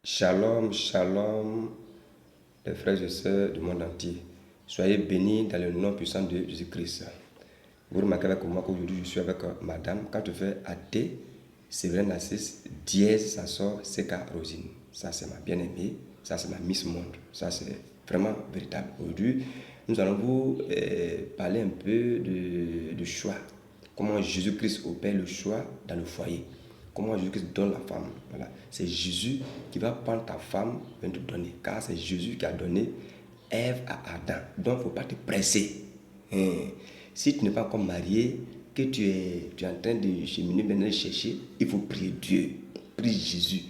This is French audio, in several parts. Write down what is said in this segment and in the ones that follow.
Shalom, shalom, les frères et sœurs du monde entier. Soyez bénis dans le nom puissant de Jésus-Christ. Vous remarquez avec moi qu'aujourd'hui je suis avec madame. Quand tu fais AT, Séverine Narcisse, dièse, ça sort CK Rosine. Ça c'est ma bien-aimée, ça c'est ma Miss Monde. Ça c'est vraiment véritable. Aujourd'hui, nous allons vous parler un peu de choix. Comment Jésus-Christ opère le choix dans le foyer. Comment Jésus-Christ donne la femme. Voilà. C'est Jésus qui va prendre ta femme et te donner. Car c'est Jésus qui a donné Ève à Adam. Donc, il ne faut pas te presser. Si tu n'es pas encore marié, que tu es en train de cheminer, de chercher, il faut prier Dieu. Prie Jésus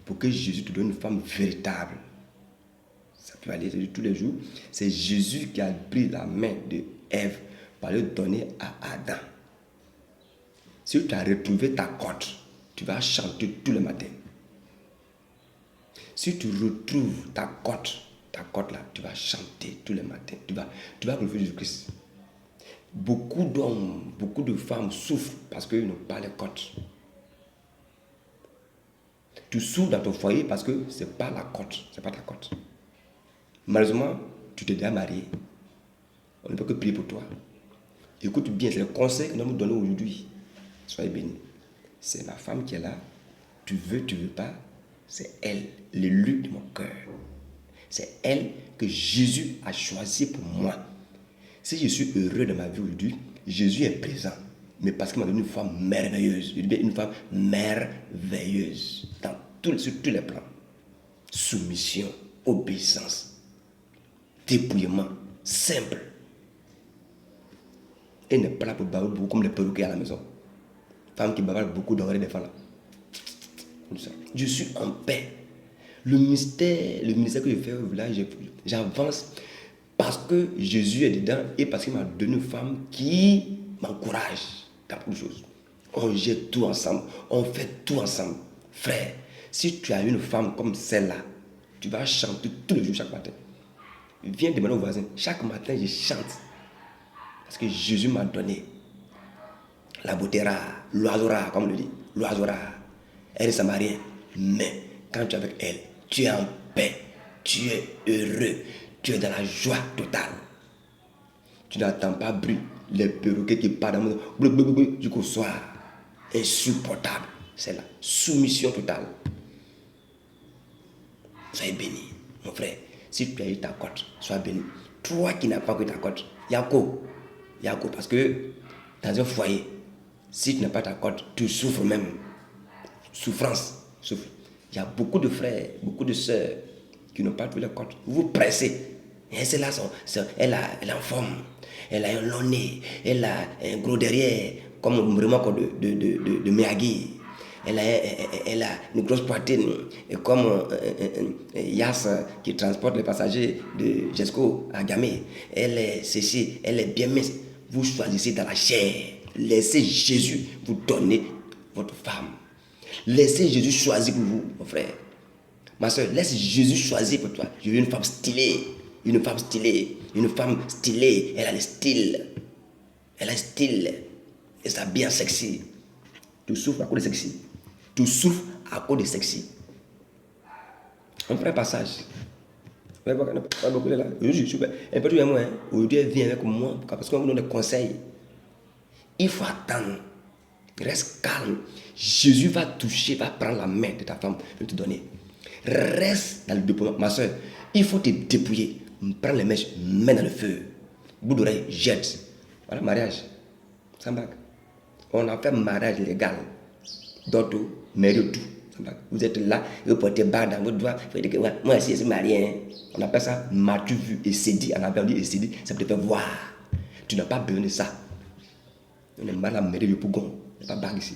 pour que Jésus te donne une femme véritable. Ça peut aller tous les jours. C'est Jésus qui a pris la main de Ève pour le donner à Adam. Si tu as retrouvé ta cote, tu vas chanter tous les matins. Si tu retrouves ta cote là, tu vas chanter tous les matins. Tu vas glorifier Jésus-Christ. Beaucoup d'hommes, beaucoup de femmes souffrent parce qu'ils n'ont pas les cotes. Tu souffres dans ton foyer parce que ce n'est pas la cote, c'est pas ta cote. Malheureusement, tu t'es déjà marié. On ne peut que prier pour toi. Écoute bien, c'est le conseil que nous nous donnons aujourd'hui. Soyez bénis. C'est ma femme qui est là. Tu veux pas. C'est elle, l'élu de mon cœur. C'est elle que Jésus a choisi pour moi. Si je suis heureux de ma vie aujourd'hui, Jésus est présent. Mais parce qu'il m'a donné une femme merveilleuse. Une femme merveilleuse. Sur tous les plans. Soumission, obéissance, dépouillement, simple. Elle n'est pas là pour baver beaucoup comme les perruquiers à la maison. Femme qui bavardent beaucoup d'oreilles des femmes là. Je suis en paix. Le ministère que je fais au village, j'avance parce que Jésus est dedans et parce qu'il m'a donné une femme qui m'encourage dans beaucoup de choses. On jette tout ensemble, on fait tout ensemble. Frère, si tu as une femme comme celle-là, tu vas chanter tous les jours, chaque matin. Viens demander au voisin, chaque matin je chante. Parce que Jésus m'a donné la beauté rare, l'oiseau rare, comme on le dit, l'oiseau rare. Elle est samarienne, mais quand tu es avec elle, tu es en paix, tu es heureux, tu es dans la joie totale. Tu n'entends pas bruit, les perroquets qui parlent dans le monde jusqu'au soir. Insupportable, c'est la soumission totale. Soyez béni, mon frère. Si tu as eu ta cote, sois béni. Toi qui n'as pas eu ta cote, Yako, parce que dans un foyer, si tu n'as pas ta cote, tu souffres même. Souffrance, souffre. Il y a beaucoup de frères, beaucoup de sœurs qui n'ont pas trouvé la cote. Vous vous pressez. Et c'est là, elle est en forme. Elle a un long nez. Elle a un gros derrière, comme vraiment de Miyagi. Elle a une grosse poitrine, comme Yass qui transporte les passagers de Jesco à Gamay. Elle est ceci, elle est bien mince. Vous choisissez dans la chair. Laissez Jésus vous donner votre femme. Laissez Jésus choisir pour vous, mon frère. Ma soeur, laisse Jésus choisir pour toi. Je veux une femme stylée. Une femme stylée. Une femme stylée. Elle a le style. Elle a le style. Elle s'habille bien sexy. Tu souffres à cause de sexy. Tu souffres à cause de sexy. On fait un passage. Pas beaucoup de là. Aujourd'hui, je suis un peu tout moi. Aujourd'hui, elle vient avec moi parce qu'on vous donne des conseils. Il faut attendre. Reste calme. Jésus va toucher, va prendre la main de ta femme et te donner. Reste dans le dépouillement. Ma soeur, il faut te dépouiller. Prends les mèches, mets dans le feu. Bout d'oreille, jette. Voilà, mariage. Sans bague. On a fait mariage légal. D'autres, mais de tout. Vous êtes là, vous portez bague dans votre doigt. Vous dites que moi aussi, je suis marié. Hein. On appelle ça m'as-tu vu et c'est dit. On appelle dit et c'est dit. Ça peut te faire voir. Tu n'as pas besoin de ça. On est mal à mairie de Pougon. Il n'y a pas bague ici.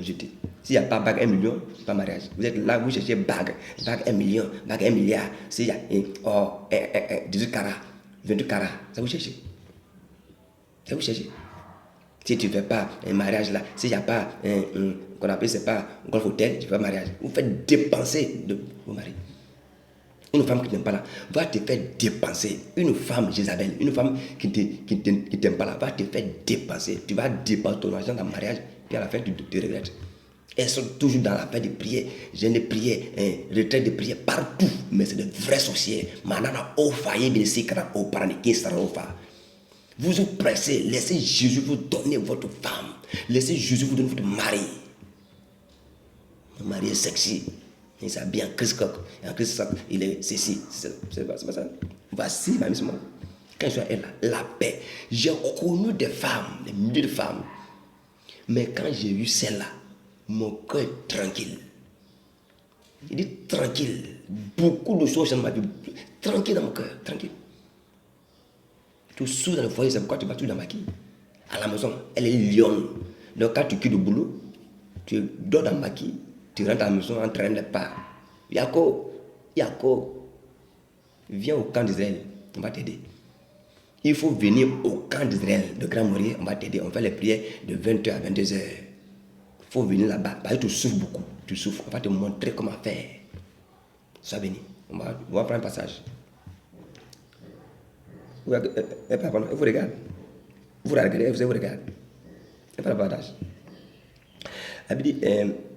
Jeter. S'il n'y a pas bague 1 million, pas mariage. Vous êtes là, vous cherchez bague 1 million, bague 1 milliard. S'il y a 18 carats, 22 carats, ça vous cherchez. Ça vous cherchez. Si tu ne fais pas un mariage là, s'il n'y a pas qu'on appelle, c'est pas un golf hôtel, tu fais un mariage. Vous faites dépenser de vos maris. Une femme qui n'aime pas là, va te faire dépenser. Une femme, Jézabel, une femme qui t'aime pas là, va te faire dépenser. Tu vas dépenser ton argent dans le mariage, puis à la fin, tu te regrettes. Elles sont toujours dans la paix de prière, jeûne de prière, retraite de prière, partout. Mais c'est de vrais sorciers. Vous vous pressez, laissez Jésus vous donner votre femme. Laissez Jésus vous donner votre mari. Mon mari est sexy. Il s'habille en Chris Coq. En Chris Coq, il est ceci. C'est pas ça. Voici ma mission. Quand je suis là, la paix. J'ai connu des femmes, des milliers de femmes. Mais quand j'ai eu celle-là, mon cœur est tranquille. Il dit tranquille. Beaucoup de choses dans ma vie. Tranquille dans mon cœur. Tranquille. Tu souffres dans le foyer, c'est pourquoi tu vas tout dans ma quille. À la maison, elle est lionne. Donc quand tu quittes le boulot, tu dors dans ma quille. Tu rentres à la maison en train de pas. Yako, viens au camp d'Israël. On va t'aider. Il faut venir au camp d'Israël, de Grand Morier, on va t'aider. On fait les prières de 20h à 22h. Il faut venir là-bas. Parce que tu souffres beaucoup. Tu souffres. On va te montrer comment faire. Sois béni. On va prendre un passage. Vous regardez. Vous regardez, vous regardez. Il n'y a pas de partage. Il dit,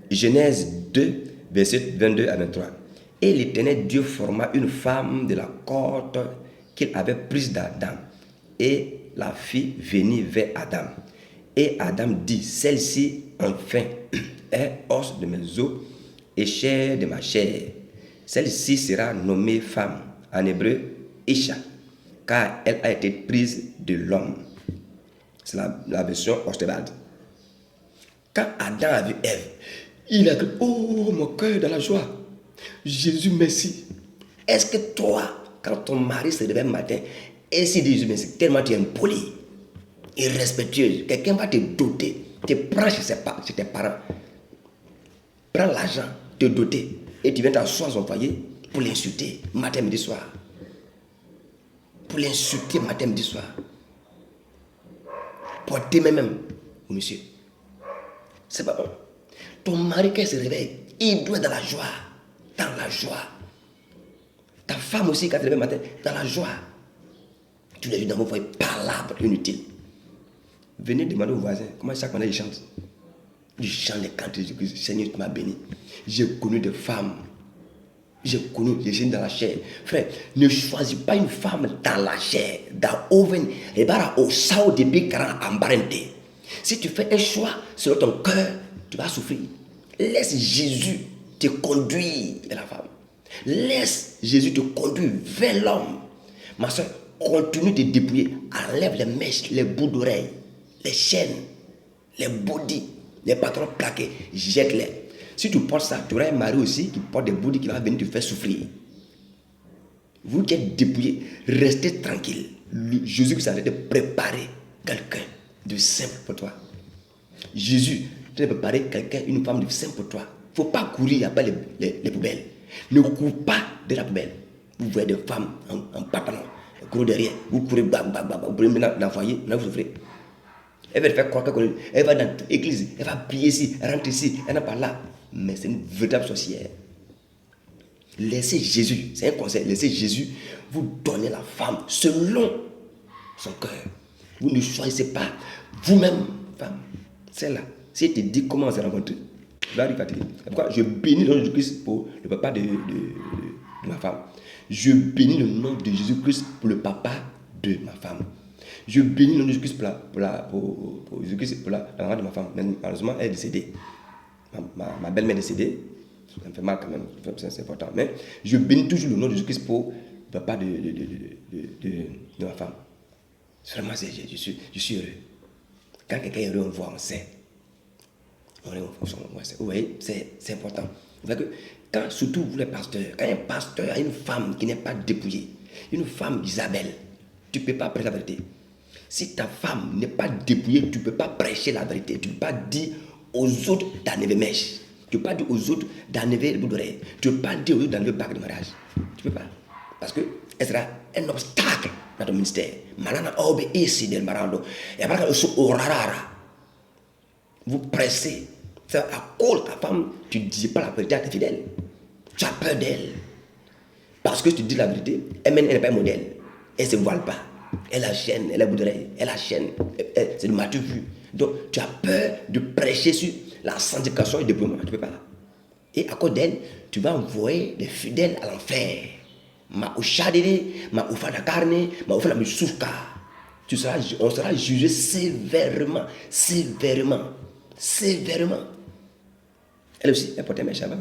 Genèse 2, verset 22 à 23. Et l'Éternel Dieu forma une femme de la côte qu'il avait prise d'Adam. Et la fit venir vers Adam. Et Adam dit, celle-ci, enfin, est os de mes os et chair de ma chair. Celle-ci sera nommée femme, en hébreu, Isha, car elle a été prise de l'homme. C'est la version Ostebad. Quand Adam a vu Ève, il a dit, oh, mon cœur dans la joie. Jésus, merci. Est-ce que toi, quand ton mari se réveille le matin, et s'il dit Jésus, merci, tellement tu es impoli, irrespectueux, quelqu'un va te doter, te prends chez tes parents, prends l'argent, te doter, et tu viens t'asseoir à son foyer pour l'insulter matin, midi, soir. Pour l'insulter matin, midi, soir. Pour t'aimer même, monsieur. C'est pas bon. Ton mari, quand il se réveille, il doit être dans la joie. Dans la joie. Ta femme aussi, quand elle se réveille le matin, dans la joie. Tu les jours dans mon foyer, palabres inutiles. Venez demander aux voisins comment chaque matin ils chantent. Ils chantent les cantes de Jésus. Seigneur, tu m'as béni. J'ai connu des femmes. J'ai dans la chair. Frère, ne choisis pas une femme dans la chair, dans oven, et bara au sao de bikara ambarente. Si tu fais un choix selon ton cœur, tu vas souffrir. Laisse Jésus te conduire vers la femme. Laisse Jésus te conduire vers l'homme. Ma soeur, continue de dépouiller. Enlève les mèches, les bouts d'oreilles, les chaînes, les body, les patrons plaqués. Jette-les. Si tu portes ça, tu auras un mari aussi qui porte des bouddhis qui va venir te faire souffrir. Vous qui êtes dépouillés, restez tranquille. Jésus qui s'arrête de préparer quelqu'un de simple pour toi. Jésus tu vas préparer quelqu'un, une femme de simple pour toi. Il ne faut pas courir après les poubelles. Ne cours pas de la poubelle. Vous voyez des femmes en pantalon, gros derrière, vous courez, vous pouvez maintenant dans le foyer, là vous souffrez. Elle va te faire croire qu'elle va dans l'église, elle va prier ici, elle rentre ici, elle n'a pas là. Mais c'est une véritable sorcière. Laissez Jésus, c'est un conseil, laissez Jésus vous donner la femme selon son cœur. Vous ne choisissez pas vous-même, femme. Celle-là, si elle te dit comment on s'est rencontré, tu vas lui fatiguer. C'est pourquoi je bénis le nom de Jésus-Christ pour le papa de ma femme. Je bénis le nom de Jésus-Christ pour le papa de ma femme. Je bénis le nom de Jésus-Christ pour Jésus-Christ pour la maman de ma femme. Mais malheureusement, elle est décédée. Ma belle-mère est décédée. Ça me fait mal quand même, c'est important. Mais je bénis toujours le nom de Jésus-Christ pour le papa de ma femme. Vraiment, je suis heureux. Quand quelqu'un est heureux, on le voit, on sait. Vous voyez, c'est important. Vous voyez que quand, surtout vous les pasteurs, quand un pasteur a une femme qui n'est pas dépouillée, une femme Isabelle, tu ne peux pas prêcher la vérité. Si ta femme n'est pas dépouillée, tu ne peux pas prêcher la vérité. Tu ne peux pas dire aux autres d'enlever mèche. Tu ne peux pas dire aux autres d'enlever le bout d'oreille. Tu ne peux pas dire aux autres d'enlever le bac de mariage. Tu ne peux pas. Parce qu'elle sera un obstacle dans ton ministère. Vous pressez. C'est à cause de ta femme, tu ne dis pas la vérité à tes fidèles. Tu as peur d'elle. Parce que tu dis la vérité, elle n'est pas un modèle. Elle ne se voile pas. Elle a la chaîne, elle a le bout d'oreille, elle a la chaîne. C'est du matou vu. Donc tu as peur de prêcher sur La sanctification et le déploiement, tu ne peux pas. Et à cause d'elle, tu vas envoyer des fidèles à l'enfer. Ma ushadere, ma ufada carne, ma ufada misuka. On sera jugé sévèrement, sévèrement, sévèrement. Elle aussi, elle portait mes chavants.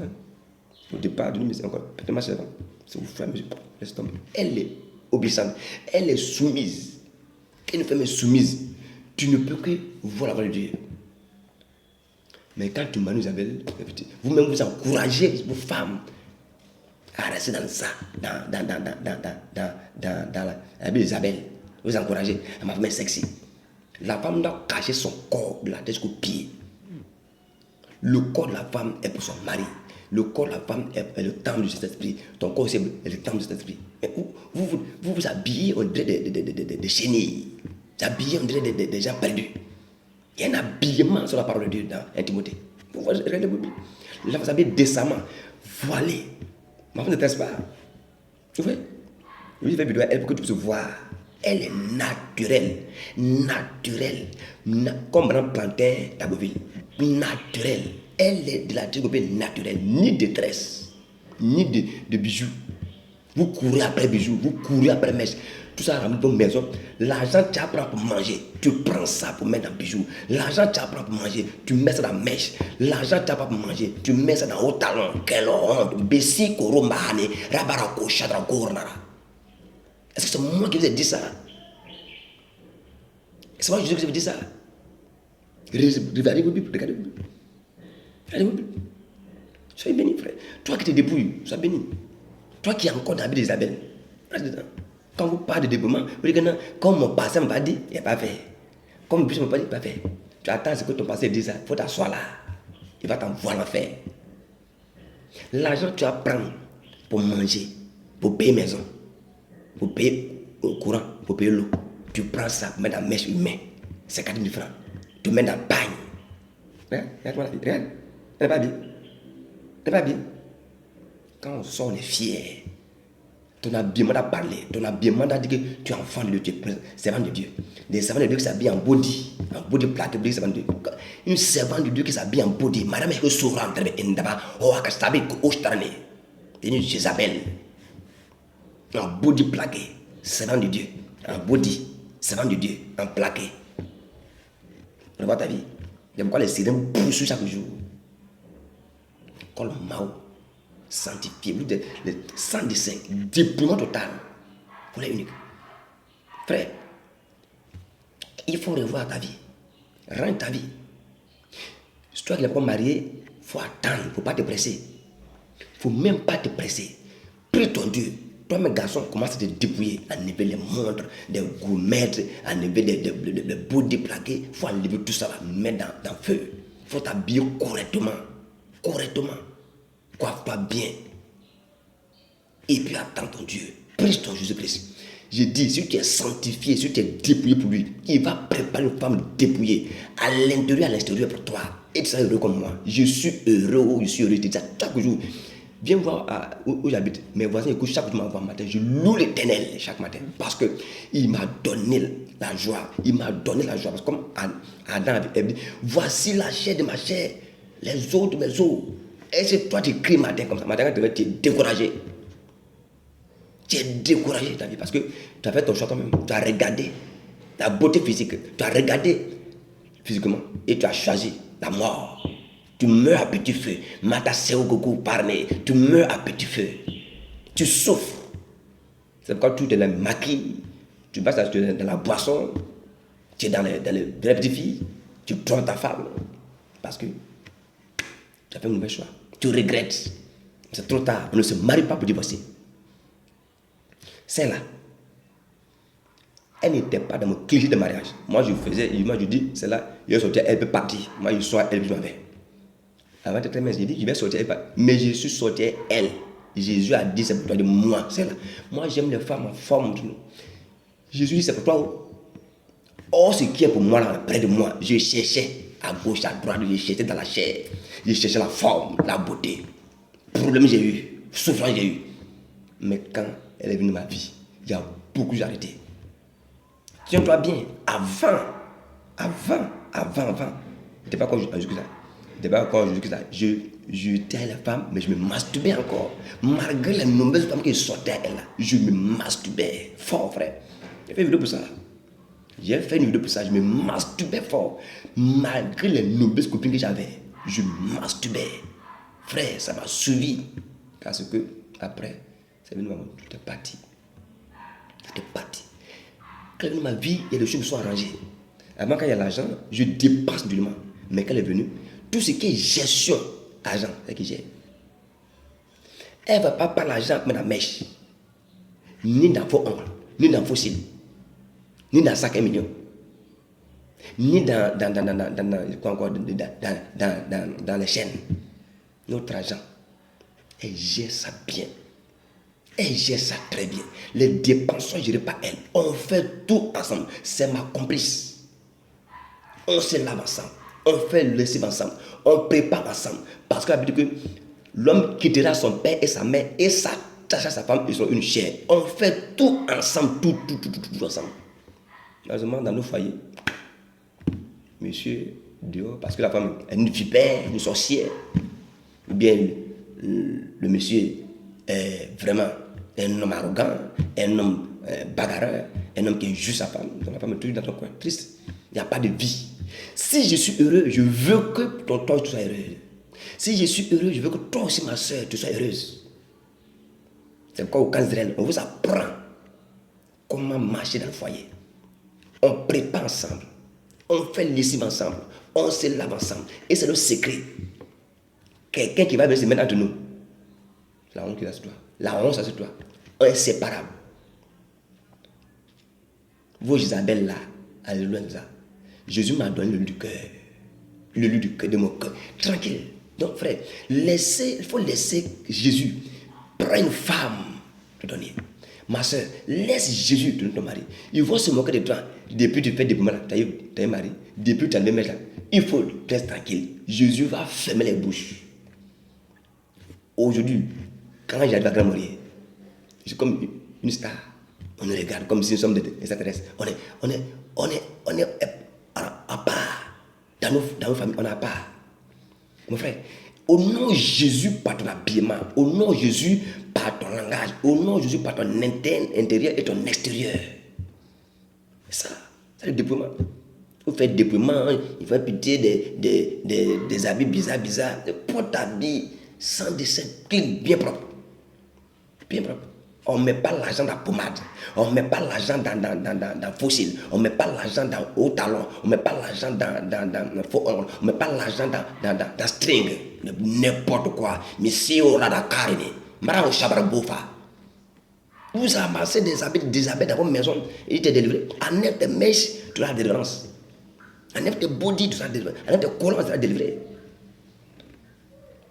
Au départ, d'une mise encore, peut-être ma chavant. C'est vous frère, monsieur, laisse tomber. Elle est obéissante, elle est soumise. Une femme est soumise. Tu ne peux que voir la voix de Dieu. Mais quand tu m'as Isabelle, vous-même vous encouragez vos femmes à rester dans ça, dans la Bible d'Isabelle. Vous encouragez, ma femme est sexy. La femme doit cacher son corps de la tête jusqu'au pied. Le corps de la femme est pour son mari. Le corps de la femme est le temple du Saint-Esprit. Ton corps aussi est le temple du Saint-Esprit. Mais vous habillez, on dirait des chenilles. Vous habillez, on dirait des gens perdus. Il y a un habillement sur la parole de Dieu dans 1 Timothée. Vous voyez, regardez les gens vous habillez décemment, voilés. Ma femme ne t'intéresse pas. Vous voyez? Oui, elle pour que tu puisses voir. Elle est naturelle. Naturelle. Comme Mme Plantin d'Agoville. Naturelle. Elle est de la tribu naturelle. Ni de tresse, ni de bijoux. Vous courez après bijoux, vous courez après mèches. Tout ça ramène ton maison. L'argent tu apprends pour manger, tu prends ça pour mettre dans bijoux. L'argent tu apprends pour manger, tu mets ça dans mèche. L'argent tu apprends pour manger, tu mets ça dans haut talon. Quelle honte. Bessi koromane, rabarako chadra gornara. Est-ce que c'est moi qui vous ai dit ça? C'est moi Jésus qui vous ai dit ça? Regardez vos Bibles, regardez vos Bibles. Regardez vos Bibles. Soyez béni, frère. Toi qui te dépouilles, sois béni. Toi qui es encore dans la vie d'Isabelle, reste dedans. Quand vous parlez de développement, vous dites que non, comme mon passé m'a pas dit, il n'a pas fait. Comme mon bishop m'a pas dit, il n'a pas fait. Tu attends ce que ton passé dit ça. Il faut t'asseoir là. Il va t'envoyer l'enfer. L'argent tu vas prendre pour manger, pour payer maison, pour payer au courant, pour payer l'eau. Tu prends ça pour mettre dans la mèche humaine. C'est 4 000 francs. Tu mets dans le bagne. Regarde-moi la vie. Regarde. Elle n'est pas bien. Elle n'est pas bien. Quand on sort, on est fier. Ton habillement a parlé. Ton habillement a dit que tu es enfant de Dieu, tu es servant de Dieu. Des servants de Dieu qui s'habillent en body plaqué, une servante de Dieu qui s'habille en body. Madame est souveraine, oh, akastabi, ostarane. Une Jézabel. En body plaqué, servant de Dieu. En body, servant de Dieu, en plaqué. Revois ta vie. J'aime quoi les sirènes poussent chaque jour. Col Mao. Sanctifié, le 115, déploiement total. Pour les uniques. Frère, il faut revoir ta vie. Rends ta vie. Si toi qui n'es pas marié, il faut attendre, il ne faut pas te presser. Il ne faut même pas te presser. Prie ton Dieu. Toi, mes garçons, commence à te dépouiller, à enlever les montres, des gourmettes, à enlever des body plaqués. Il faut enlever tout ça, mettre dans le feu. Il faut t'habiller correctement. Correctement. Coiffe-toi bien. Et puis attends ton Dieu. Prie ton Jésus-Christ. Je dis, si tu es sanctifié, si tu es dépouillé pour lui, il va préparer une femme dépouillée à l'intérieur, à l'extérieur pour toi. Et tu seras heureux comme moi. Je suis heureux, je suis heureux. Je te dis ça chaque jour. Viens voir où j'habite. Mes voisins écoutent chaque jour m'envoient matin. Je loue l'Éternel chaque matin. Parce qu'il m'a donné la joie. Il m'a donné la joie. Parce que comme Adam avait dit, voici la chair de ma chair, les os de mes os. Et c'est toi qui cries matin comme ça. Matin, tu es découragé. Tu es découragé ta vie parce que tu as fait ton choix toi-même. Tu as regardé ta beauté physique. Tu as regardé physiquement et tu as choisi la mort. Tu meurs à petit feu. Tu meurs à petit feu. Tu souffres. C'est pourquoi tu es dans le maquis. Tu passes dans la boisson. Tu es dans les petites filles. Tu trompes ta femme. Parce que tu as fait un mauvais choix. Tu regrettes. C'est trop tard. On ne se marie pas pour divorcer. Celle-là, elle n'était pas dans mon cliché de mariage. Moi, je dis, celle-là, il va sortir, elle peut partir. Moi, je sois elle, je m'en vais. Avant de très j'ai dit, je vais sortir, elle part. Mais je suis sorti, elle. Jésus a dit, c'est pour toi de moi. Celle-là. Moi, j'aime les femmes en forme. Jésus dit, c'est pour toi. Or, ce qui est pour moi, là, près de moi, je cherchais à gauche, à droite, je cherchais dans la chair. Je cherchais la forme, la beauté. Problème j'ai eu, souffrance j'ai eu. Mais quand elle est venue dans ma vie, il y a beaucoup d'arrêté. Tiens-toi bien, avant. C'était pas comme jusque là. D'abord, quand j'étais à la femme, mais je me masturbais encore. Malgré les nombreuses femmes qui sortaient à elle, je me masturbais fort, frère. J'ai fait une vidéo pour ça. J'ai fait une vidéo pour ça, je me masturbais fort. Malgré les nombreuses copines que j'avais, je me masturbais. Frère, ça m'a suivi. Parce que, après, c'est venu maman, tout est parti. Tout est parti. Quand elle est venue ma vie, il y a des choses qui sont arrangées. Avant, quand il y a l'argent, je dépense durement. Mais quand elle est venue, tout ce qui est gestion, argent, c'est que j'ai. Elle ne va pas parler l'argent comme la mèche. Ni dans vos ongles, ni dans vos cils, ni dans 5 millions, ni dans les chaînes. Notre argent, elle gère ça bien. Elle gère ça très bien. Les dépenses sont gérées par elle. On fait tout ensemble. C'est ma complice. On se lave ensemble. On fait le lessive ensemble. On prépare ensemble. Parce qu'elle a dit que l'homme quittera son père et sa mère et s'attache à sa femme, ils sont une chair. On fait tout ensemble. Tout ensemble. Malheureusement, dans nos foyers, monsieur, dehors, parce que la femme est une vipère, une sorcière, ou bien le monsieur est vraiment un homme arrogant, un homme bagarreur, un homme qui injuste sa femme. La femme est toujours dans ton coin, triste. Il n'y a pas de vie. Si je suis heureux, je veux que toi tu sois heureux. Si je suis heureux, je veux que toi aussi, ma soeur, tu sois heureuse. C'est pourquoi au camp d'Israël, on vous apprend comment marcher dans le foyer. On prépare ensemble. On fait lessive ensemble. On se lave ensemble. Et c'est le secret. Quelqu'un qui va venir se mettre entre nous. La honte qui est sur toi. La honte, c'est sur toi. Inséparable. Vos Isabelle là, alléluia, ça. Jésus m'a donné le lieu du cœur. Le lieu du cœur, de mon cœur. Tranquille. Donc, frère, il faut laisser Jésus prendre une femme te donner. Ma soeur, laisse Jésus donner ton mari. Ils vont se moquer de toi. Depuis que tu fais des moments là, tu as un mari. Depuis que tu as le mec là, il faut rester tranquille. Jésus va fermer les bouches. Aujourd'hui, quand j'arrive à Grand Morier, je suis comme une star. On nous regarde comme si nous sommes des extraterrestres. On est à part. Dans nos familles, on est à part. Mon frère, au nom de Jésus par ton habillement, au nom de Jésus par ton langage, au nom de Jésus par ton intérieur et ton extérieur. Ça, c'est le dépouillement. Vous faites dépouillement, il faut pitié des habits bizarres. Porte habits sans dessin, clean, bien propre. Bien propre. On ne met pas l'argent dans la pommade. On ne met pas l'argent dans fossile. On ne met pas l'argent dans haut talon. On ne met pas l'argent dans faux ongle. On ne met pas l'argent dans string. N'importe quoi. Mais si on a la carne, marre chabra bofa. Vous amassez des habits dans votre maison et il te délivre. Enlève tes mèches, tu as la délivrance. Enlève tes body, tu as la délivrance. Enlève tes colons, tu as la délivrance.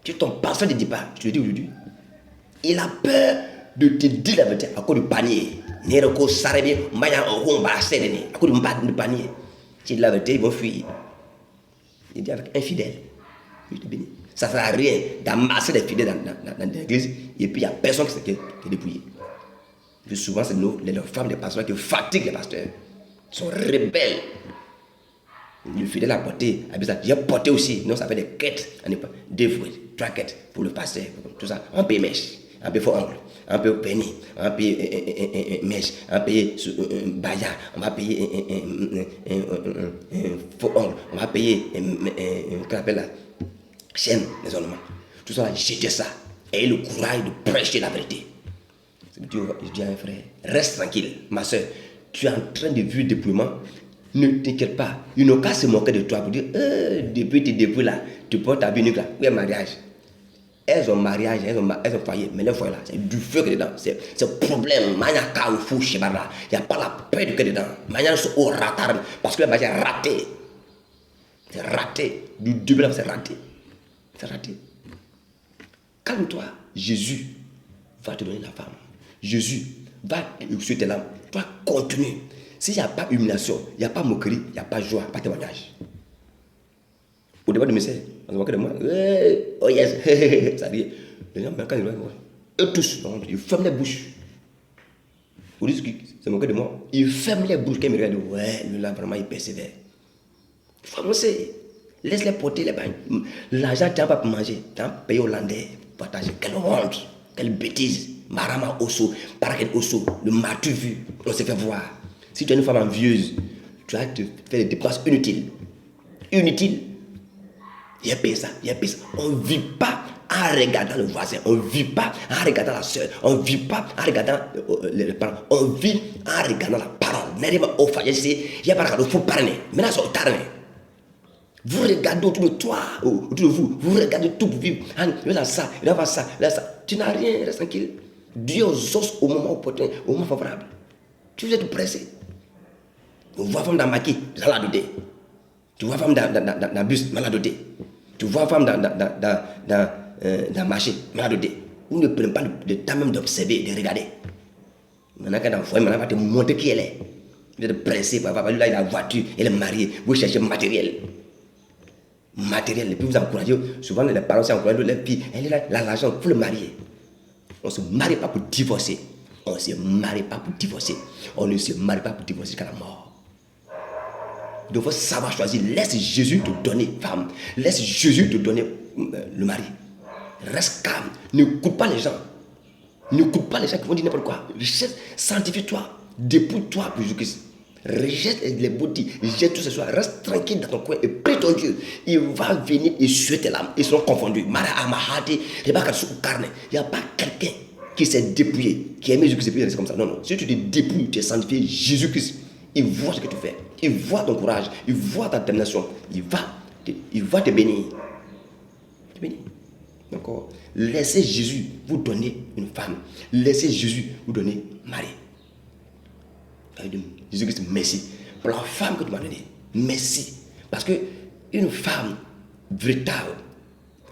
Tu ton pasteur ne dit pas, je te le dis aujourd'hui. Il a peur de te dire la vérité à cause du panier. Nereko Sarebi, Maya Oromba Séréné, à cause du panier. Tu dis la vérité, ils vont fuir. Il dit avec un fidèle. Je te bénis. Ça ne sert à rien d'amasser les fidèles dans l'église et puis il n'y a personne qui est dépouillé. Puis souvent, c'est les femmes des pasteurs qui fatiguent les pasteurs. Ils sont rebelles. Le fidèle a porté, j'ai porté aussi, non, ça fait des quêtes, deux fois, 3 quêtes pour le pasteur, tout ça. On paye mèche, on paye faux ongle, on paye penny, on paye mèche, on paye baya, on va payer faux ongle, on va payer, qu'on appelle la chaîne, les ornements. Tout ça, jeter ça. Et le courage de prêcher la vérité. Je dis à un frère, reste tranquille, ma soeur, tu es en train de vivre le dépouillement. Ne t'inquiète pas, ils n'ont qu'à se moquer de toi pour dire depuis tes dépouilles là, tu portes ta unique là, où est le mariage? Elles ont mariage, elles ont foyer, mais le foyer là, c'est du feu que dedans, c'est problème. Il n'y a pas la paix que dedans. C'est au ratard, parce que le mariage est raté. C'est raté, du début là, c'est raté. C'est raté. Calme-toi, Jésus va te donner la femme. Jésus va sur tes larmes. Toi, continue. S'il n'y a pas humiliation, il n'y a pas moquerie, il n'y a pas joie, pas témoignage. Au départ de mes on se moquait de moi. Oh yes, ça dit. Les gens, quand ils voient, eux tous, ils ferment les bouches. Au lieu de se moquer de moi, ils ferment les bouches quand ils me regardent. Ouais, lui là, vraiment, il persévère. Il faut avancer. Laisse-les porter les bagnes. L'argent, tu n'as pas pour manger. Tu as payé hollandais. Partager. Quelle honte. Quelle bêtise. Marama Osso. Parakel Osso. Le m'as-tu vu? On s'est fait voir. Si tu es une femme envieuse, tu vas te faire des dépenses inutiles. Inutiles. Il y a payé ça. On ne vit pas en regardant le voisin. On ne vit pas en regardant la soeur. On ne vit pas en regardant les parents. On vit en regardant la parole. Il n'y a pas de faux parler. Maintenant, c'est au tarné. Vous regardez autour de toi, autour de vous. Vous regardez tout pour vivre. Il a ça, il a ça, il a ça. Tu n'as rien, reste tranquille. Dieu os au moment opportun, au moment favorable. Tu veux être pressé. Tu vois femme dans maquis, dans la dotée. Tu vois femme dans bus, dans la dotée. Tu vois femme dans marché, dans la dotée. Vous ne prenez pas le temps même d'observer, de regarder. Maintenant, quand on maintenant, va te montrer qui elle est. Vous êtes pressé, papa, là, il a la voiture, elle est mariée. Vous cherchez matériel. Matériel, et puis vous encouragez. Souvent, les parents s'encouragent les filles. Elle est là, l'argent, il faut le marier. On ne se marie pas pour divorcer. On ne se marie pas pour divorcer. On ne se marie pas pour divorcer jusqu'à la mort. Donc, il faut savoir choisir. Laisse Jésus te donner femme. Laisse Jésus te donner le mari. Reste calme. N'écoute pas les gens. N'écoute pas les gens qui vont dire n'importe quoi. Sanctifie-toi. Dépouille-toi pour Jésus-Christ. Rejette les bouddhis. Rejette tout ce soir. Reste tranquille dans ton coin et prie ton Dieu. Il va venir et suer tes larmes. Ils seront confondus. Il n'y a pas quelqu'un qui s'est dépouillé, qui a aimé Jésus-Christ et puis comme ça. Non, non. Si tu te dépouilles, tu es sanctifié, Jésus-Christ, il voit ce que tu fais. Il voit ton courage. Il voit ta détermination. Il va te bénir. Te bénir. Donc, laissez Jésus vous donner une femme. Laissez Jésus vous donner mari. Jésus-Christ, merci pour la femme que tu m'as donnée. Merci. Parce que une femme véritable,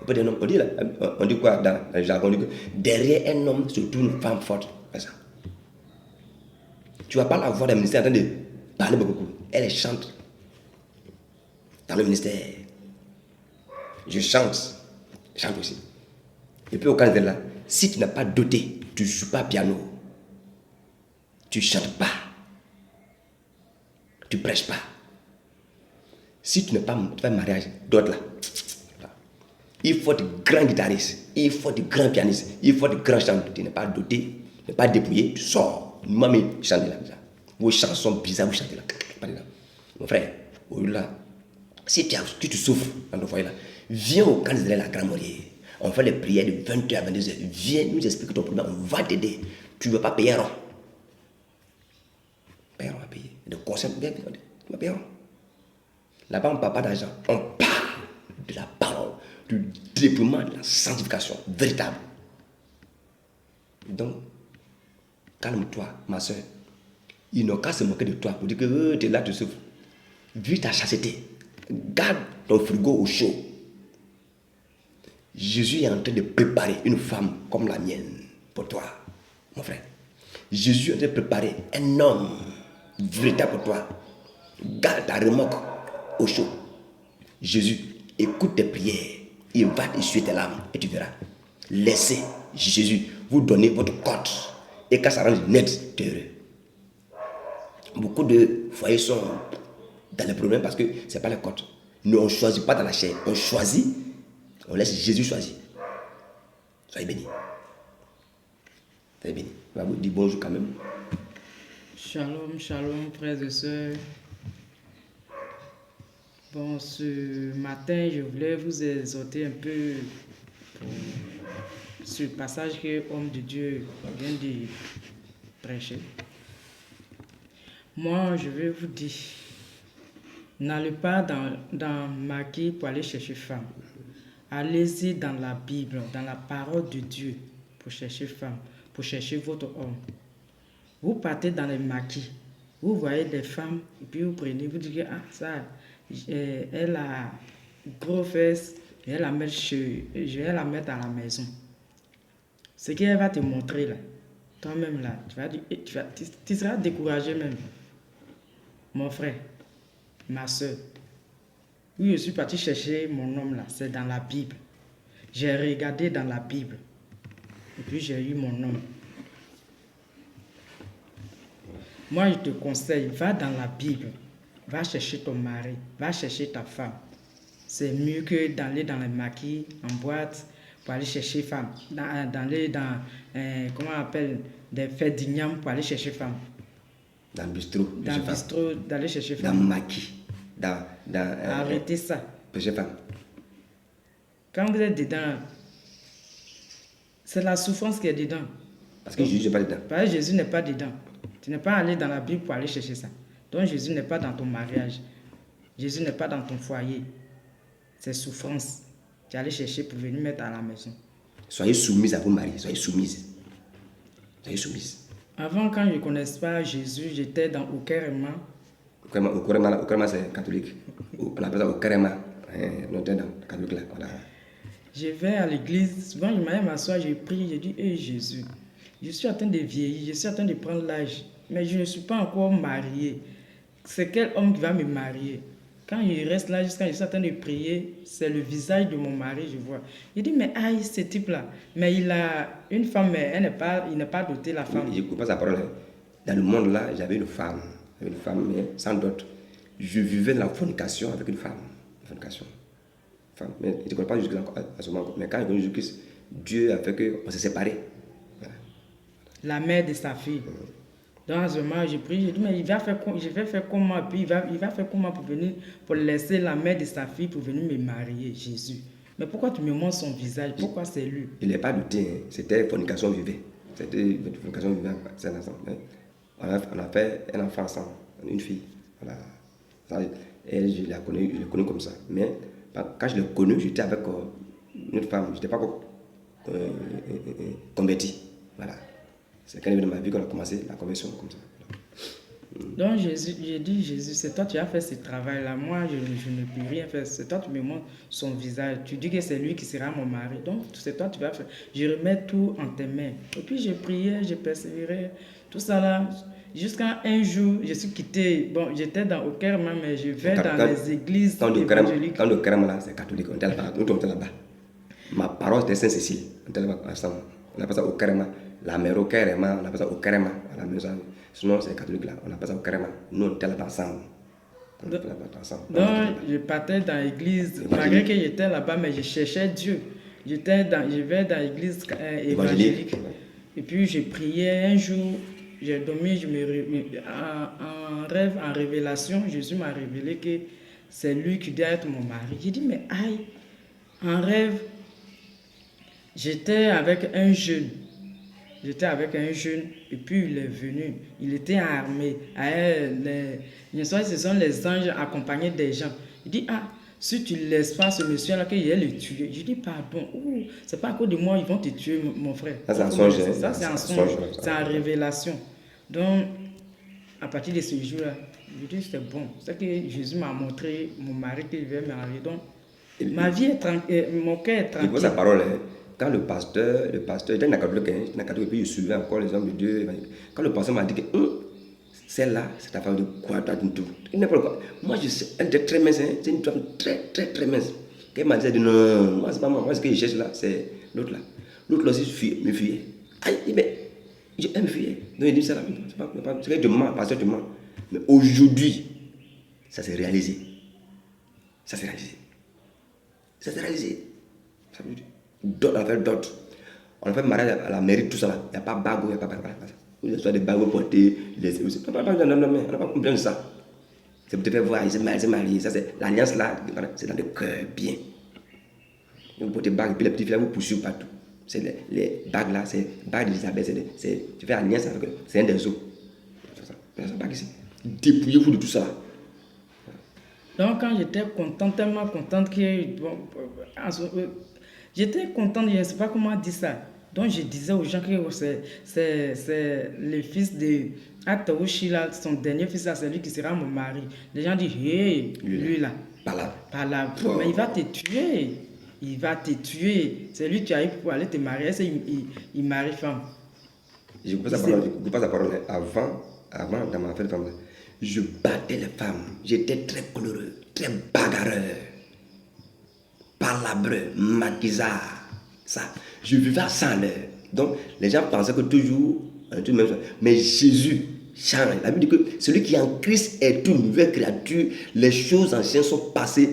on dit quoi dans le jargon, on dit que derrière un homme se trouve une femme forte. C'est ça. Tu ne vas pas la voir dans le ministère en train de parler beaucoup. Elle chante dans le ministère. Je chante aussi. Et puis au cas de là, si tu n'as pas doté, tu ne joues pas piano, tu ne chantes pas, tu ne prêches pas. Si tu n'as pas fait mariage, d'autres là. Il faut de grands guitaristes, il faut de grands pianistes, il faut de grands chanteurs. Tu n'es pas doté, tu n'es pas dépouillé, tu sors. Maman, chante là. Vos chansons bizarres, vous chantez là. Mon frère, là, si tu souffres dans ton foyer là, viens au camp de la Grand Morier. On fait les prières de 20h à 22h. Viens nous expliquer ton problème, on va t'aider. Tu ne veux pas payer un rond. Payer un rond à payer. De conseils, tu vas payer un rond. Là-bas, on ne parle pas d'argent. On parle de la parole, du déploiement de la sanctification véritable. Donc, calme-toi, ma soeur. Ils n'ont qu'à se moquer de toi pour dire que tu es là, tu souffres. Vis ta chasteté. Garde ton frigo au chaud. Jésus est en train de préparer une femme comme la mienne pour toi, mon frère. Jésus est en train de préparer un homme véritable pour toi. Garde ta remorque au chaud. Jésus, écoute tes prières. Il va essuyer tes larmes et tu verras. Laissez Jésus vous donner votre code. Et quand ça rend net, tu es heureux. Beaucoup de foyers sont dans les problèmes parce que ce n'est pas le code. Nous, on ne choisit pas dans la chair. On choisit, on laisse Jésus choisir. Soyez bénis. Soyez bénis. On va vous dire bonjour quand même. Shalom, shalom, frères et sœurs. Bon, ce matin, je voulais vous exhorter un peu sur le passage que l'homme de Dieu vient de prêcher. Moi, je vais vous dire, n'allez pas dans Maquis pour aller chercher femme. Allez-y dans la Bible, dans la parole de Dieu pour chercher femme, pour chercher votre homme. Vous partez dans les maquis, vous voyez des femmes, et puis vous prenez, vous dites, ah ça, elle a gros fesses, je vais la mettre à la maison. Ce qu'elle va te montrer là, toi-même là, tu seras découragé même. Mon frère, ma soeur, oui, je suis parti chercher mon homme là, c'est dans la Bible. J'ai regardé dans la Bible, et puis j'ai eu mon homme. Moi, je te conseille, va dans la Bible, va chercher ton mari, va chercher ta femme. c'est mieux que d'aller dans les maquis, en boîte, pour aller chercher femme. D'aller dans, comment on appelle, des fêtes d'igname pour aller chercher femme. Dans le bistrot. Dans le bistrot, d'aller chercher Dans femme. maquis. Arrêtez ça. Péché femme. Quand vous êtes dedans, c'est la souffrance qui est dedans. Parce que Jésus n'est pas dedans. Parce que Jésus n'est pas dedans. Tu n'es pas allé dans la Bible pour aller chercher ça. Donc Jésus n'est pas dans ton mariage. Jésus n'est pas dans ton foyer. C'est souffrance. Tu es allé chercher pour venir mettre à la maison. Soyez soumise à vos maris. Soyez soumise. Soyez soumise. Avant, quand je ne connaissais pas Jésus, j'étais dans Okerema. Okerema, c'est catholique. On appelle ça Okerema. On était dans le catholique là. Voilà. Je vais à l'église. Souvent, je m'allais m'asseoir, je prie, je dis, hey Jésus, je suis en train de vieillir, je suis en train de prendre l'âge, mais je ne suis pas encore marié. C'est quel homme qui va me marier? Quand je reste là, jusqu'à je suis en train de prier, c'est le visage de mon mari, je vois. Il dit, mais aïe, ce type-là. Mais il a une femme, mais il n'est pas doté, la femme. Je ne comprends pas sa parole. Dans le monde là, j'avais une femme, mais sans dot. Je vivais dans la fornication avec une femme. Fornication. Femme. Mais je ne connais pas jusqu'à ce moment. Mais quand je connais Jésus-Christ, Dieu a fait qu'on s'est séparés. Voilà. La mère de sa fille. Dans ce moment, je prie, je dis, mais je vais faire comment? Puis il va faire comment pour laisser la mère de sa fille pour venir me marier, Jésus? Mais pourquoi tu me montres son visage? Pourquoi c'est lui? Il n'est pas douté, c'était fornication vivée. C'était fornication vivée, c'est un ensemble. On a fait un enfant ensemble, une fille. Voilà. Ça, elle, je l'ai connue comme ça. Mais quand je l'ai connue, j'étais avec une autre femme. Je n'étais pas encore converti. Voilà. C'est quand il est venu dans ma vie qu'on a commencé la conversion comme ça. Donc Jésus, j'ai dit, Jésus, c'est toi qui as fait ce travail-là. Moi, je ne peux rien faire. C'est toi qui me montres son visage. Tu dis que c'est lui qui sera mon mari. Donc c'est toi qui vas faire. Je remets tout en tes mains. Et puis j'ai prié, j'ai persévéré. Tout ça là. Jusqu'à un jour, je suis quitté. Bon, j'étais dans Okerema, mais je vais dans les églises évangéliques. Quand le Okerema là, c'est catholique. On était là-bas. Nous, on était là-bas. Ma parole, c'était Saint-Cécile. On était là-bas ensemble. On appelle ça Okerema. La mère Okerema, on appelle ça Okerema à la maison. Sinon, c'est catholique là. On appelle ça Okerema. Nous, on était là-bas ensemble. Donc, je partais dans l'église, malgré que j'étais là-bas, mais je cherchais Dieu. Je vais dans l'église évangélique. Et puis, je priais un jour. J'ai dormi, en rêve, en révélation, Jésus m'a révélé que c'est lui qui doit être mon mari. J'ai dit, mais aïe, en rêve, j'étais avec un jeune. Et puis il est venu. Il était armé. Ce sont les anges accompagnés des gens. Il dit, ah, si tu ne laisses pas ce monsieur-là, qu'il va le tuer. Je dis, pardon, c'est pas à cause de moi, ils vont te tuer, mon frère. Ça, c'est un songe. Ça, c'est un songe. C'est en révélation. Donc, à partir de ce jour-là, je dis, c'est bon. C'est que Jésus m'a montré mon mari qu'il veut me marier. Donc, ma vie est tranquille, mon cœur est tranquille. Il faut sa parole. Quand le pasteur, j'étais un catholique, et puis je suivais encore les hommes de Dieu. Quand le pasteur m'a dit que celle-là, c'est ta femme de quoi, toi, tout. N'importe quoi. Moi, elle était très mince, c'est une femme très, très, très mince. Quand elle m'a dit, non, moi, c'est pas moi, ce que je cherche là, c'est l'autre là. L'autre là aussi me fuyait. Aïe, mais elle me fuyait. Donc il dit, c'est là, c'est que je mens, pasteur, je mens. Mais aujourd'hui, ça s'est réalisé. Ça s'est réalisé. Ça veut dire. On a fait d'autres. On a fait mariage à la mairie, tout ça là. Il n'y a pas bague, il n'y a pas bague. Il y a des bagues portées. On n'a pas compris de ça. C'est pour te faire voir, il s'est marié. Ça, c'est l'alliance là, c'est dans le cœur, bien. Vous portez bague, et puis les petits filles là, vous poursuivez partout. C'est les bagues là, c'est bague d'Elisabeth. Tu fais alliance avec eux. C'est un des os. C'est ça, bague ici. Dépouillez-vous de tout ça. Donc, quand j'étais contente, tellement contente que. Bon, j'étais contente, je ne sais pas comment dire ça. Donc je disais aux gens que c'est le fils de Ataouchi, son dernier fils, c'est lui qui sera mon mari. Les gens disent, hey, lui là, par là. Mais il va te tuer. C'est lui qui a eu pour aller te marier, il marie femme. Je ne coupe pas sa parole. Avant, dans ma fête de femme, je battais les femmes. J'étais très coloreux, très bagarreur. Palabreux, maquisard, ça. Je vivais sans l'heure. Donc, les gens pensaient que toujours, tout même chose. Mais Jésus change. La Bible dit que celui qui est en Christ est une nouvelle créature. Les choses anciennes sont passées.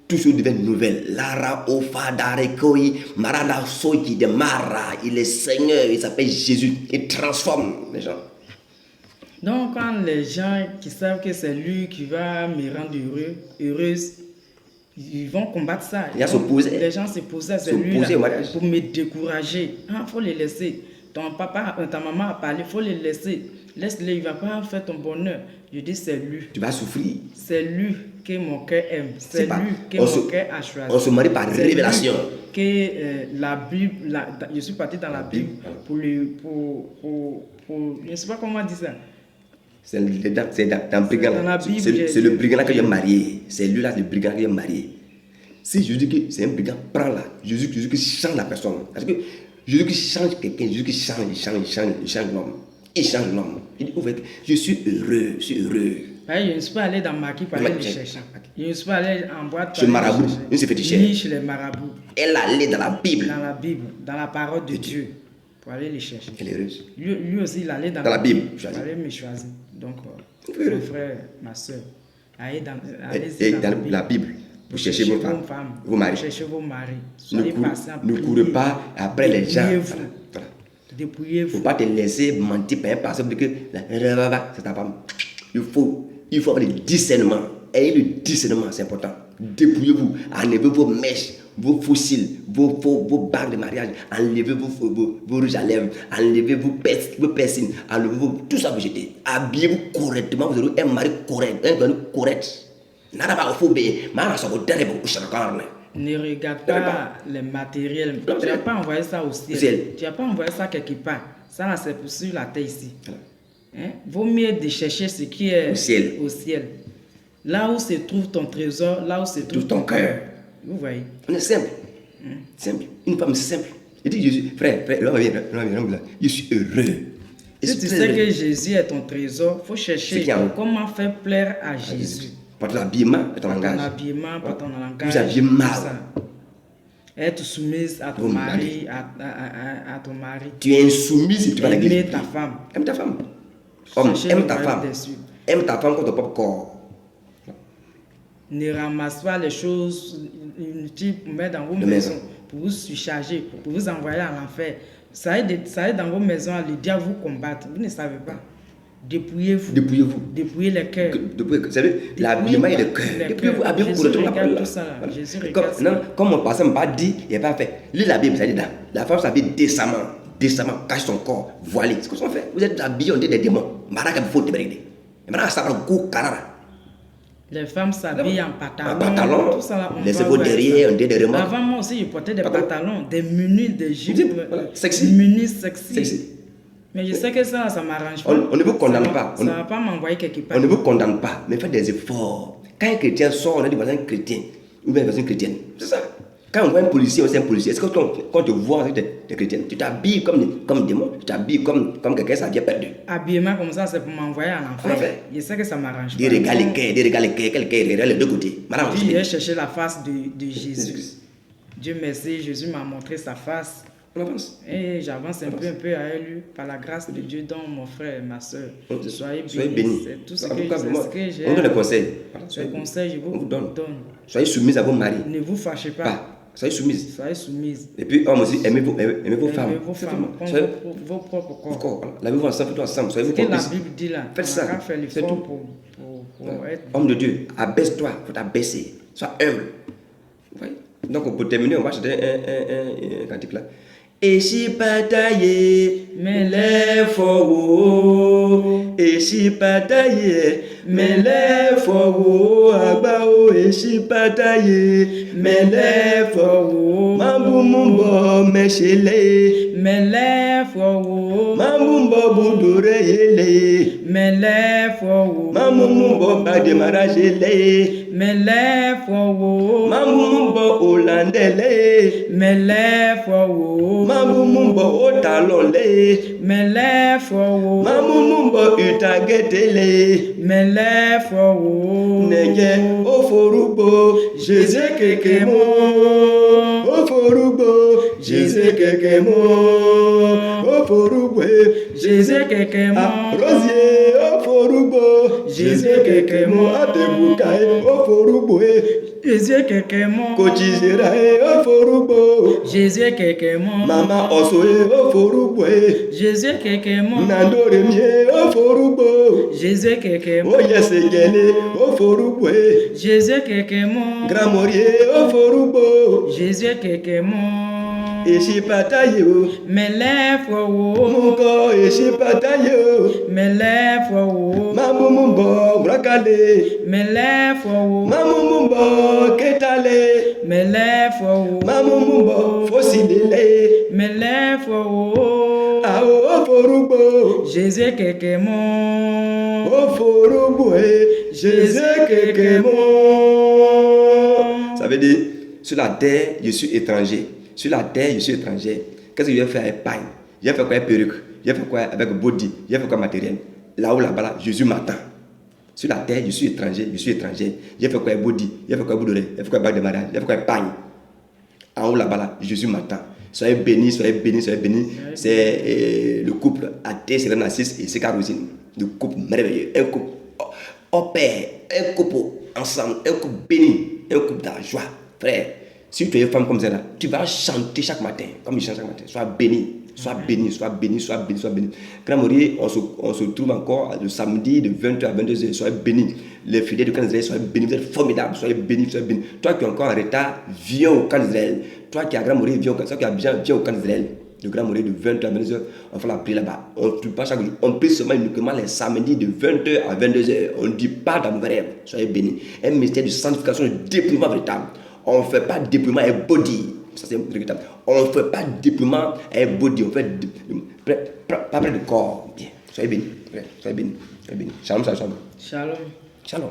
Tout ce devient nouvelle. Lara Ofa Darekoi Marana Soki de Mara. Il est Seigneur, il s'appelle Jésus. Il transforme les gens. Donc, quand les gens qui savent que c'est lui qui va me rendre heureuse, ils vont combattre ça. Il y a s'opposer. Les gens s'opposent à celui là pour me décourager. Il faut les laisser. Ton papa, ta maman a parlé, il faut les laisser. Laisse-les, il ne va pas faire ton bonheur. Je dis, c'est lui. Tu vas souffrir. C'est lui que mon cœur aime. C'est lui que mon cœur a choisi. On se marie par révélation. Que la Bible, je suis parti dans la Bible pour je ne sais pas comment dire ça. C'est dans brigand. C'est le brigand que j'ai marié. C'est lui là, le brigand que j'ai marié. Si je dis que c'est un brigand, prends là. Jésus qui change la personne. Parce que Jésus qui change quelqu'un, Jésus qui change l'homme. Il change l'homme. Il dit, je suis heureux, je suis heureux. Je ne suis pas allé dans Maquis pour aller le chercher. Je ne suis pas allé en boîte chez marabout, une fétichère. Ni chez les marabouts. Elle allait dans la Bible. Dans la Bible, dans la parole de Dieu, pour aller les chercher. Elle est heureuse. Lui aussi, il allait dans la Bible pour aller me choisir. Donc, mon frère, ma soeur, allez dans la Bible. Vous cherchez vos femmes, vos maris. Cherchez vos maris. Ne courez pas après les gens. Dépouillez-vous. Il ne faut pas te laisser mentir par un pasteur que c'est ta femme. Il faut avoir le discernement. Et le discernement, c'est important. Dépouillez-vous. Enlevez vos mèches, vos fossiles, vos bagues de mariage. Enlevez vos rouges à lèvres. Enlevez vos persines. Enlevez tout ça, vous jetez. Habillez-vous correctement. Vous aurez un mari correct. Un mari correct. Ne regarde pas les matériels. Tu n'as pas envoyé ça au ciel. Tu n'as pas envoyé ça quelque part. Ça, là, c'est sur la terre ici. Hein? Vaut mieux de chercher ce qui est au ciel. Là où se trouve ton trésor, là où se trouve ton cœur. Vous voyez. On est simple. Simple. Une femme simple. Il dit Jésus, frère, je suis heureux. Si tu sais que Jésus est ton trésor, il faut chercher comment faire plaire à Jésus. Par ton habillement, par ton langage. Par ton langage. Vous habillez mal. Être soumise à ton mari, à ton mari. Tu es insoumise si tu vas à l'église. Aimer ta femme. Aime ta femme. Homme, aime ta femme. Aime ta femme comme ton propre corps. Ne ramasse pas les choses inutiles pour mettre dans vos maisons, pour vous surcharger, pour vous envoyer à l'enfer. Ça aide dans vos maisons à le diable vous combattre. Vous ne savez pas. Dépouillez-vous. Dépouillez les cœurs. Vous savez, l'habillement et le cœur. Dépouillez-vous, habillez-vous correctement. Tout ça là. Jésus regarde ça. Comme mon pasteur m'a dit, il n'est pas fait. Lis la Bible, ça dit là. La femme s'habille décemment, cache son corps, voilée. C'est ce qu'on fait. Vous êtes habillés, on dit des démons. Maraka, il faut te briguer. Maintenant, ça va go carara. Les femmes s'habillent en pantalon. Tout ça là. Laissez-vous derrière, on dit des remords. Avant, moi aussi, je portais des pantalons, des munis, des jupes. Sexy. Munis sexy. Mais je sais que ça m'arrange pas. On ne vous condamne pas. Ça ne va pas m'envoyer quelque part. On ne vous condamne pas, mais faites des efforts. Quand un chrétien sort, on a dit voilà un chrétien ou bien une chrétienne. C'est ça. Quand on voit un policier, on sait un policier. Est-ce que quand tu vois avec des chrétiens, tu t'habilles comme démon, tu t'habilles comme quelqu'un s'habille perdu. Habillement comme ça, c'est pour m'envoyer à l'enfer. Je sais que ça m'arrange pas. Des regards les deux côtés. Je vais chercher la face de Jésus. Dieu merci, Jésus m'a montré sa face. On avance. Et j'avance un peu à lui par la grâce de Dieu, donc mon frère et ma soeur. Soyez bénis. C'est tout ce que j'ai. On donne le conseil. Le conseil, je vous donne. Soyez soumise à vos maris. Ne vous fâchez pas. Soyez soumise. Soyez soumise. Et puis, homme aussi, aimez vos femmes. Aimez vos femmes, vos propres corps. Lavez-vous ensemble, faites-vous ensemble. Soyez-vous complices. Ce que la Bible dit là. Faites ça. Faire l'effort pour être... Homme de Dieu, abaisse-toi, il faut t'abaisser. Sois humble. Vous voyez? Donc, pour terminer, on va acheter un cantique là. Eshi pataye mele fowo eshi pataye mele fowo agbao eshi pataye mele fowo mambumbo meshele mele fowo mambumbo budure yele mele fowo mambumbo bademarajele mele fowo mambumbo olandele mele fowo mamumumbo otalole melefowo mamumumbo utagetele melefowo neye oforugbo Jésus kekemo oforugbo Jésus kekemo oforugbo Jésus kekemo rosier Oforubo. Jésus Kekemo. Adebukae. Oforubo. Jésus Kekemo. Kochizerae. Oforubo. Jésus Kekemo. Mama Osoe. Oforubo. Jésus Kekemo. Nandoremie. Oforubo. Jésus Kekemo. Oyesegele. Oforubo. Jésus Kekemo. Gramorie. Oforubo. Jésus Kekemo. Eshipatayo. Mes lèvres, oh. Muko eshipatayo. Mes lèvres, oh. Mamumumbo brakale. Mes lèvres, oh. Mamumumbo ketale. Mes lèvres, oh. Mamumumbo fosilele. Mes lèvres, oh. Ao oforubo. Jésus Kekemo. Oforubo. Jésus Kekemo. Ça veut dire, sur la terre, je suis étranger. Sur la terre, je suis étranger. Qu'est-ce que je vais faire avec pain? Je vais faire quoi avec perruque? Je vais faire quoi avec body? Je vais faire quoi matériel? Là-haut, là-bas, là, Jésus m'attend. Sur la terre, je suis étranger, je suis étranger. Je vais faire quoi avec body? Je vais faire quoi avec boudoir? Je vais faire quoi avec bague de mariage? Je vais faire quoi avec pain? En haut, là-bas, là, Jésus m'attend. Soyez bénis, soyez bénis, soyez bénis. C'est le couple Athée, Serena Narcisse et Seka Rosine. Le couple merveilleux. Un couple au père, un couple ensemble, un couple béni, un couple dans la joie. Frère, si tu es une femme comme ça, là, tu vas chanter chaque matin, comme il chante chaque matin. Sois béni, sois béni, sois béni, sois béni, sois béni. Grand Maurier, on se trouve encore le samedi de 20h à 22h. Soyez béni. Les fidèles du camp d'Israël, soyez bénis. Vous êtes formidables, soyez bénis, soyez bénis. Toi qui es encore en retard, viens au camp d'Israël. Toi qui es à Grand Maurier, viens au camp d'Israël. Viens au camp d'Israël. Le Grand Maurier de 20h à 22h, on fait la prière là-bas. On ne prie pas chaque jour. On prie seulement uniquement les samedis de 20h à 22h. On ne dit pas dans nos rêves. Soyez bénis. Un mystère de sanctification, de dépouillement véritable. On ne fait pas de dépouillement et body. Ça, c'est regrettable. On ne fait pas de dépouillement et body. On fait pas près de corps. Bien. Soyez bénis. Soyez bénis. Soyez bénis. Shalom, shalom. Shalom. Shalom.